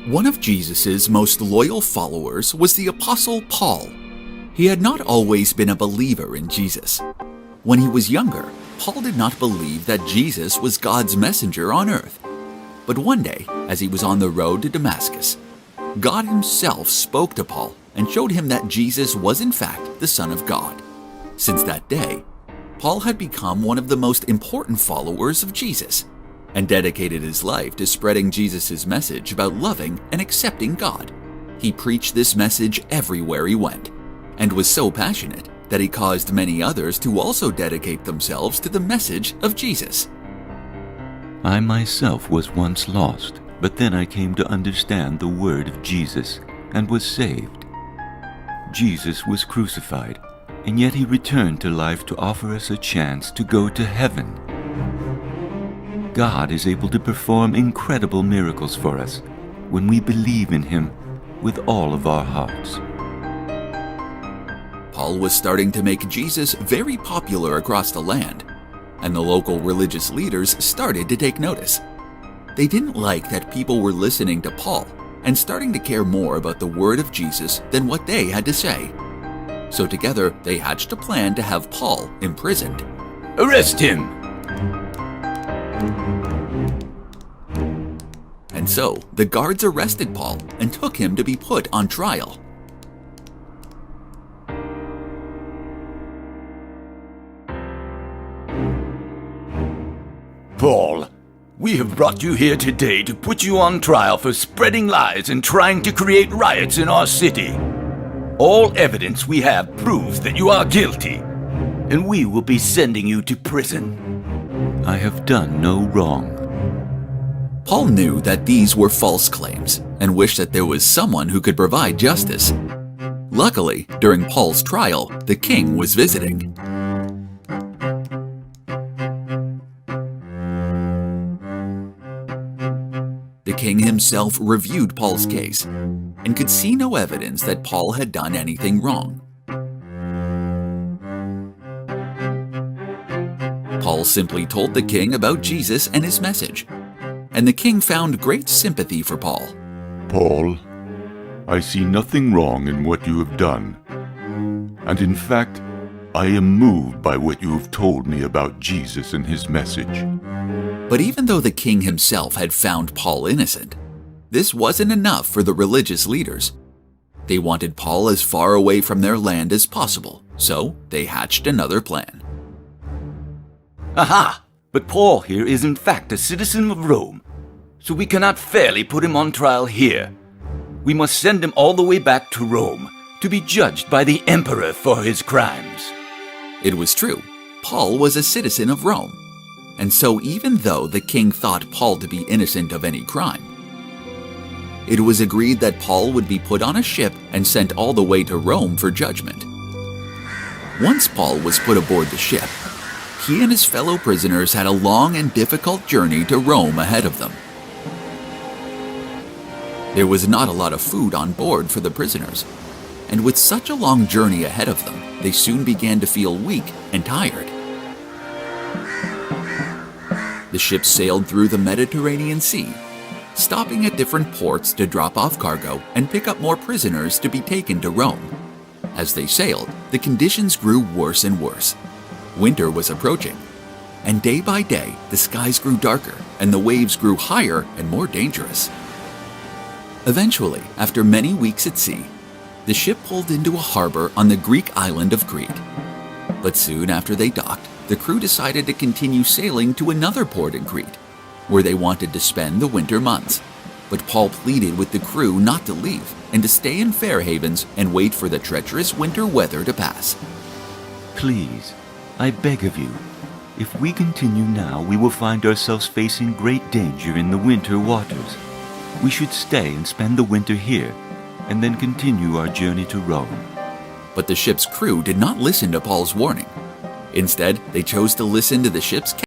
One of Jesus' most loyal followers was the Apostle Paul. He had not always been a believer in Jesus. When he was younger, Paul did not believe that Jesus was God's messenger on earth. But one day, as he was on the road to Damascus, God himself spoke to Paul and showed him that Jesus was in fact the Son of God. Since that day, Paul had become one of the most important followers of Jesus and dedicated his life to spreading Jesus' message about loving and accepting God. He preached this message everywhere he went and was so passionate that he caused many others to also dedicate themselves to the message of Jesus. I myself was once lost, but then I came to understand the word of Jesus and was saved. Jesus was crucified, and yet he returned to life to offer us a chance to go to heaven. God is able to perform incredible miracles for us when we believe in him with all of our hearts. Paul was starting to make Jesus very popular across the land, and the local religious leaders started to take notice. They didn't like that people were listening to Paul and starting to care more about the word of Jesus than what they had to say. So together, they hatched a plan to have Paul imprisoned. Arrest him! And so, the guards arrested Paul and took him to be put on trial. Paul, we have brought you here today to put you on trial for spreading lies and trying to create riots in our city. All evidence we have proves that you are guilty, and we will be sending you to prison. I have done no wrong. Paul knew that these were false claims and wished that there was someone who could provide justice. Luckily, during Paul's trial, the king was visiting. The king himself reviewed Paul's case and could see no evidence that Paul had done anything wrong. Paul simply told the king about Jesus and his message, and the king found great sympathy for Paul. Paul, I see nothing wrong in what you have done, and in fact, I am moved by what you have told me about Jesus and his message. But even though the king himself had found Paul innocent, this wasn't enough for the religious leaders. They wanted Paul as far away from their land as possible, so they hatched another plan. Aha! But Paul here is in fact a citizen of Rome, so we cannot fairly put him on trial here. We must send him all the way back to Rome to be judged by the emperor for his crimes. It was true. Paul was a citizen of Rome. And so even though the king thought Paul to be innocent of any crime, it was agreed that Paul would be put on a ship and sent all the way to Rome for judgment. Once Paul was put aboard the ship, he and his fellow prisoners had a long and difficult journey to Rome ahead of them. There was not a lot of food on board for the prisoners, and with such a long journey ahead of them, they soon began to feel weak and tired. The ship sailed through the Mediterranean Sea, stopping at different ports to drop off cargo and pick up more prisoners to be taken to Rome. As they sailed, the conditions grew worse and worse. Winter was approaching, and day by day, the skies grew darker and the waves grew higher and more dangerous. Eventually, after many weeks at sea, the ship pulled into a harbor on the Greek island of Crete. But soon after they docked, the crew decided to continue sailing to another port in Crete, where they wanted to spend the winter months. But Paul pleaded with the crew not to leave and to stay in Fair Havens and wait for the treacherous winter weather to pass. Please, I beg of you, if we continue now, we will find ourselves facing great danger in the winter waters. We should stay and spend the winter here, and then continue our journey to Rome. But the ship's crew did not listen to Paul's warning. Instead, they chose to listen to the ship's captain